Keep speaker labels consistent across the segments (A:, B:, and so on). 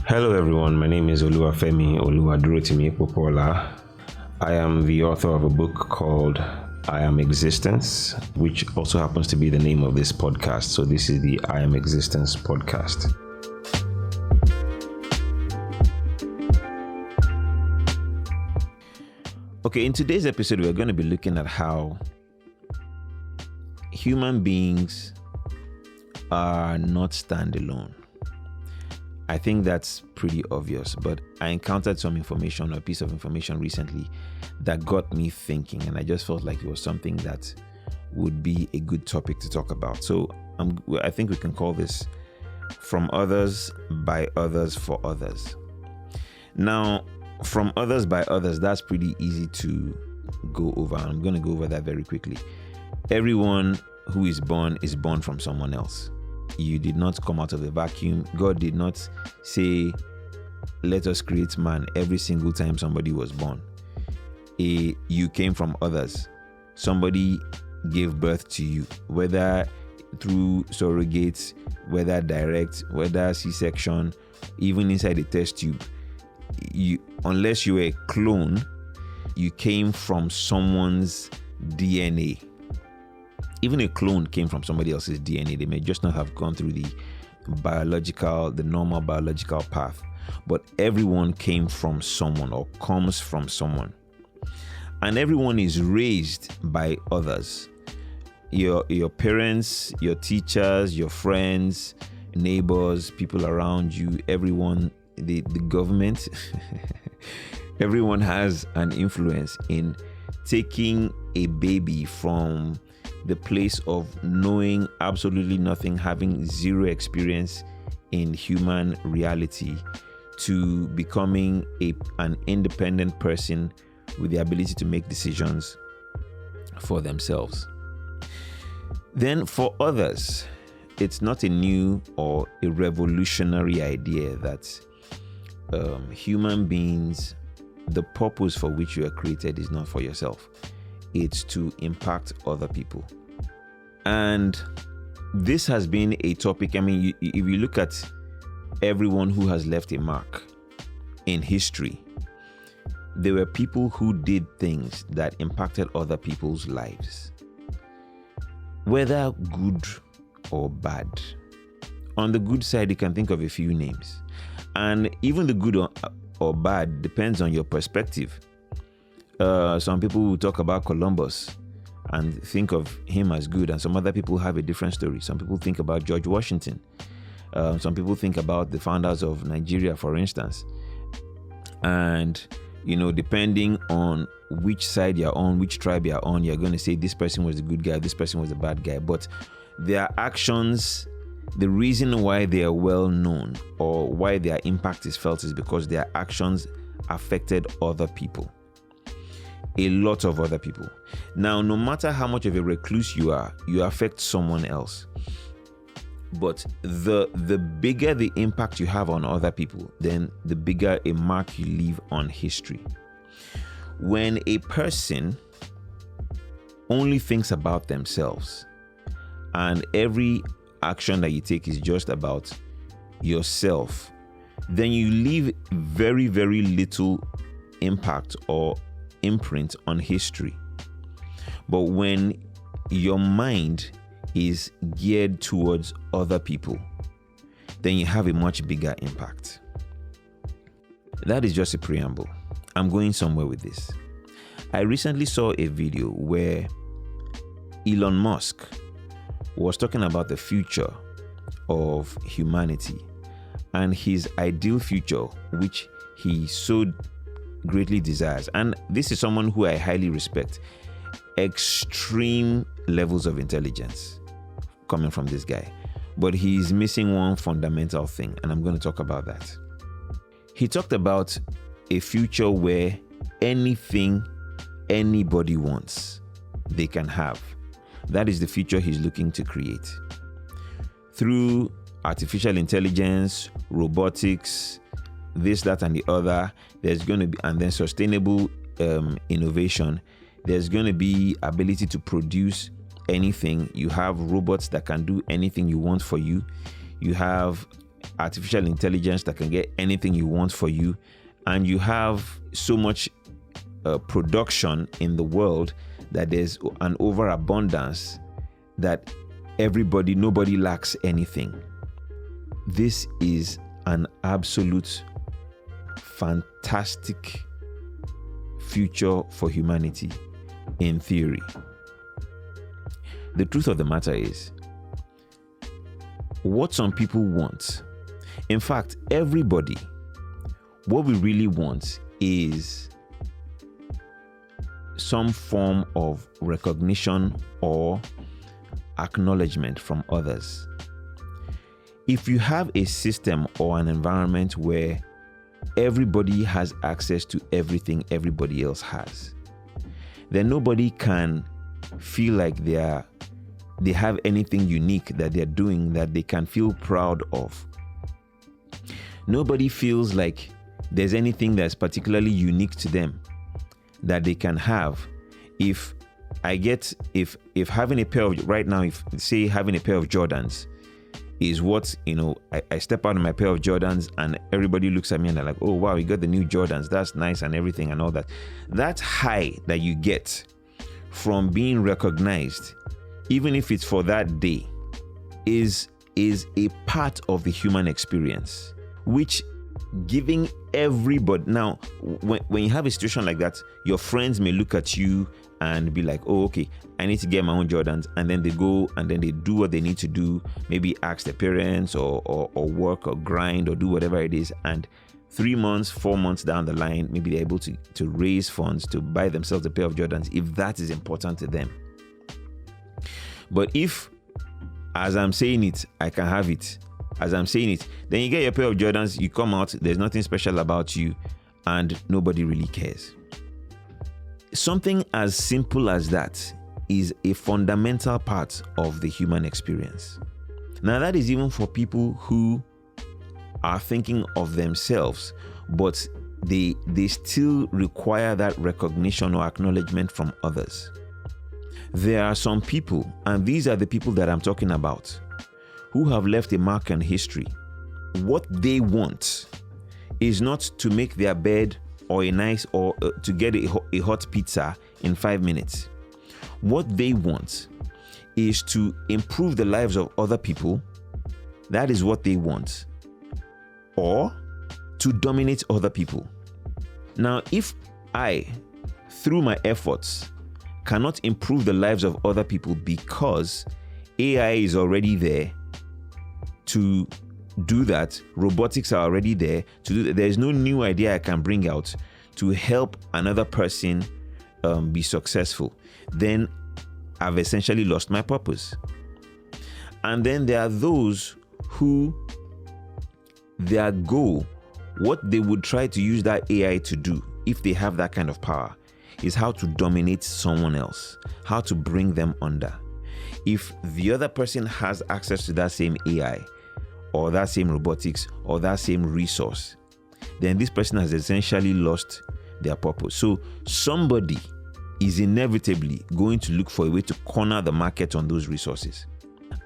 A: Hello everyone, my name is Oluwafemi Oluwadurotimi Popola. I am the author of a book called I Am Existence, which also happens to be the name of this podcast. So this is the I Am Existence podcast. Okay, in today's episode, we're going to be looking at how human beings are not standalone. I think that's pretty obvious, but I encountered some information, a piece of information recently that got me thinking, and I just felt like it was something that would be a good topic to talk about. So I think we can call this From Others, By Others, For Others. Now, from others by others, that's pretty easy to go over. I'm going to go over that very quickly. Everyone who is born from someone else. You did not come out of a vacuum. God did not say, let us create man every single time somebody was born. You came from others. Somebody gave birth to you, whether through surrogates, whether direct, whether C-section, even inside a test tube. Unless you were a clone, you came from someone's DNA. Even a clone came from somebody else's DNA. They may just not have gone through the normal biological path. But everyone came from someone or comes from someone. And everyone is raised by others. Your parents, your teachers, your friends, neighbors, people around you, everyone, the government, everyone has an influence in taking a baby from the place of knowing absolutely nothing, having zero experience in human reality, to becoming an independent person with the ability to make decisions for themselves. Then for others, it's not a new or a revolutionary idea that human beings, the purpose for which you are created is not for yourself. It's to impact other people. And this has been a topic. I mean, if you look at everyone who has left a mark in history, there were people who did things that impacted other people's lives, whether good or bad. On the good side, you can think of a few names. And even the good or bad depends on your perspective. Some people will talk about Columbus and think of him as good, and some other people have a different story. Some people think about George Washington. Some people think about the founders of Nigeria, for instance. And, depending on which side you're on, which tribe you're on, you're going to say this person was the good guy, this person was the bad guy. But their actions, the reason why they are well known or why their impact is felt is because their actions affected other people. A lot of other people. Now, no matter how much of a recluse you are, you affect someone else. But the bigger the impact you have on other people, then the bigger a mark you leave on history. When a person only thinks about themselves and every action that you take is just about yourself, then you leave very, very little impact or imprint on history. But when your mind is geared towards other people, then you have a much bigger impact. That is just a preamble. I'm going somewhere with this. I recently saw a video where Elon Musk was talking about the future of humanity and his ideal future, which he so greatly desires. And this is someone who I highly respect. Extreme levels of intelligence coming from this guy. But he's missing one fundamental thing, and I'm going to talk about that. He talked about a future where anything anybody wants, they can have. That is the future he's looking to create. Through artificial intelligence, robotics, this, that, and the other, there's going to be, and then sustainable innovation, there's going to be ability to produce anything. You have robots that can do anything you want for you. You have artificial intelligence that can get anything you want for you, and you have so much production in the world that there's an overabundance that nobody lacks anything. This is an absolute fantastic future for humanity in theory. The truth of the matter is, what some people want, in fact, everybody, what we really want is some form of recognition or acknowledgement from others. If you have a system or an environment where everybody has access to everything everybody else has, then nobody can feel like they have anything unique that they're doing that they can feel proud of. Nobody feels like there's anything that's particularly unique to them that they can have. If having a pair of, right now, if say having a pair of Jordans is what, I step out in my pair of Jordans and everybody looks at me and they're like, oh wow, you got the new Jordans, that's nice and everything and all that. That high that you get from being recognized, even if it's for that day, is a part of the human experience, which giving everybody. Now, when you have a situation like that, your friends may look at you and be like, oh, okay, I need to get my own Jordans. And then they go and then they do what they need to do, maybe ask their parents or work or grind or do whatever it is. And 3 months, 4 months down the line, maybe they're able to raise funds to buy themselves a pair of Jordans, if that is important to them. But if, as I'm saying it, I can have it, as I'm saying it, then you get your pair of Jordans, you come out, there's nothing special about you, and nobody really cares. Something as simple as that is a fundamental part of the human experience. Now, that is even for people who are thinking of themselves, but they still require that recognition or acknowledgement from others. There are some people, and these are the people that I'm talking about, who have left a mark on history. What they want is not to make their bed or to get a hot pizza in 5 minutes. What they want is to improve the lives of other people. That is what they want. Or to dominate other people. Now, if I, through my efforts, cannot improve the lives of other people because AI is already there to do that, robotics are already there to do that, there's no new idea I can bring out to help another person be successful, then I've essentially lost my purpose. And then there are those who their goal, what they would try to use that AI to do, if they have that kind of power, is how to dominate someone else, how to bring them under. If the other person has access to that same AI or that same robotics or that same resource, then this person has essentially lost their purpose. So somebody is inevitably going to look for a way to corner the market on those resources.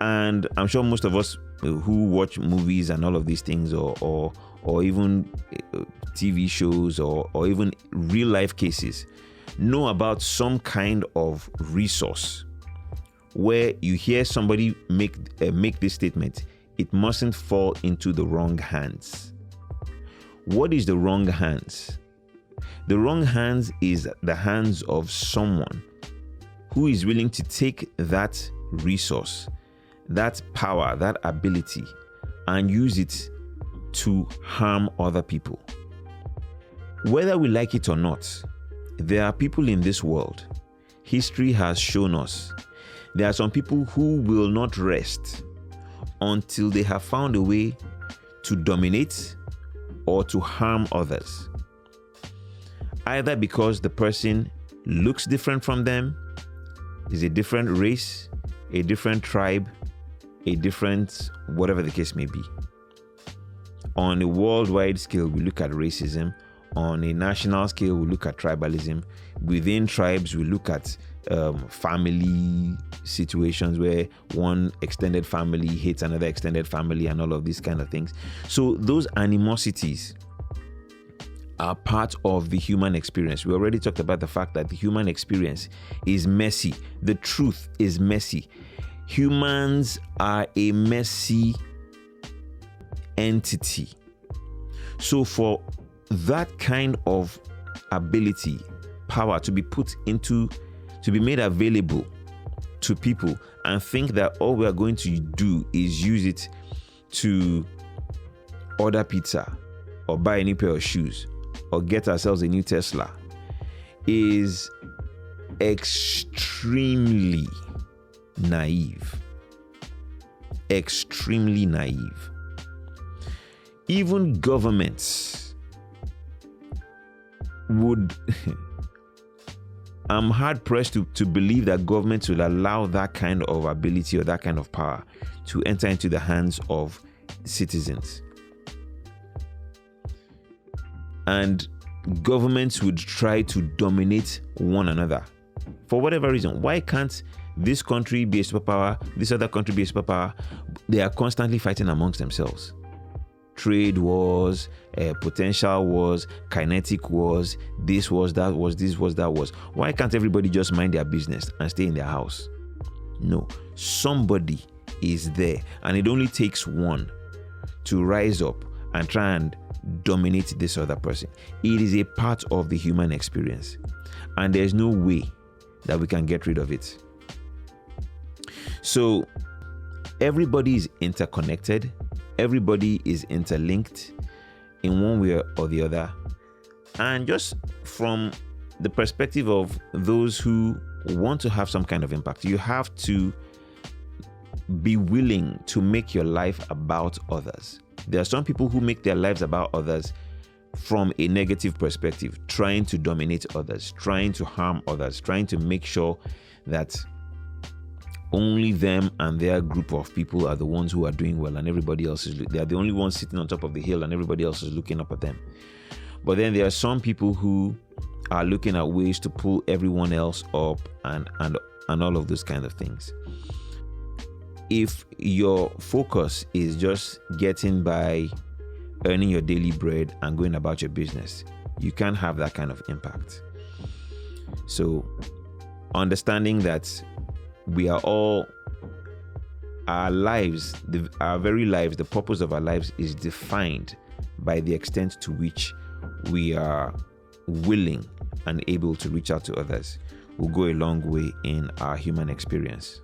A: And I'm sure most of us who watch movies and all of these things, or even TV shows, or even real life cases, know about some kind of resource where you hear somebody make this statement: it mustn't fall into the wrong hands. What is the wrong hands? The wrong hands is the hands of someone who is willing to take that resource, that power, that ability, and use it to harm other people. Whether we like it or not, there are people in this world. History has shown us there are some people who will not rest until they have found a way to dominate or to harm others. Either because the person looks different from them, is a different race, a different tribe, a different whatever the case may be. On a worldwide scale, we look at racism. On a national scale, we look at tribalism. Within tribes, we look at family situations where one extended family hates another extended family and all of these kind of things. So those animosities are part of the human experience. We already talked about the fact that the human experience is messy. The truth is messy. Humans are a messy entity. So for that kind of ability, power to be made available to people and think that all we are going to do is use it to order pizza or buy a new pair of shoes or get ourselves a new Tesla is extremely naive. Extremely naive. Even governments would I'm hard pressed to believe that governments will allow that kind of ability or that kind of power to enter into the hands of citizens. And governments would try to dominate one another for whatever reason. Why can't this country be a superpower, this other country be a superpower? They are constantly fighting amongst themselves. Trade wars, potential wars, kinetic wars, this was, that was, this was, that was. Why can't everybody just mind their business and stay in their house? No, somebody is there, and it only takes one to rise up and try and dominate this other person. It is a part of the human experience, and there's no way that we can get rid of it. So everybody is interconnected. Everybody is interlinked in one way or the other. And just from the perspective of those who want to have some kind of impact, you have to be willing to make your life about others. There are some people who make their lives about others from a negative perspective, trying to dominate others, trying to harm others, trying to make sure that only them and their group of people are the ones who are doing well, and everybody else they are the only ones sitting on top of the hill and everybody else is looking up at them. But then there are some people who are looking at ways to pull everyone else up and all of those kind of things. If your focus is just getting by, earning your daily bread and going about your business, you can't have that kind of impact. So understanding that we are all, our lives, our very lives, the purpose of our lives is defined by the extent to which we are willing and able to reach out to others, will go a long way in our human experience.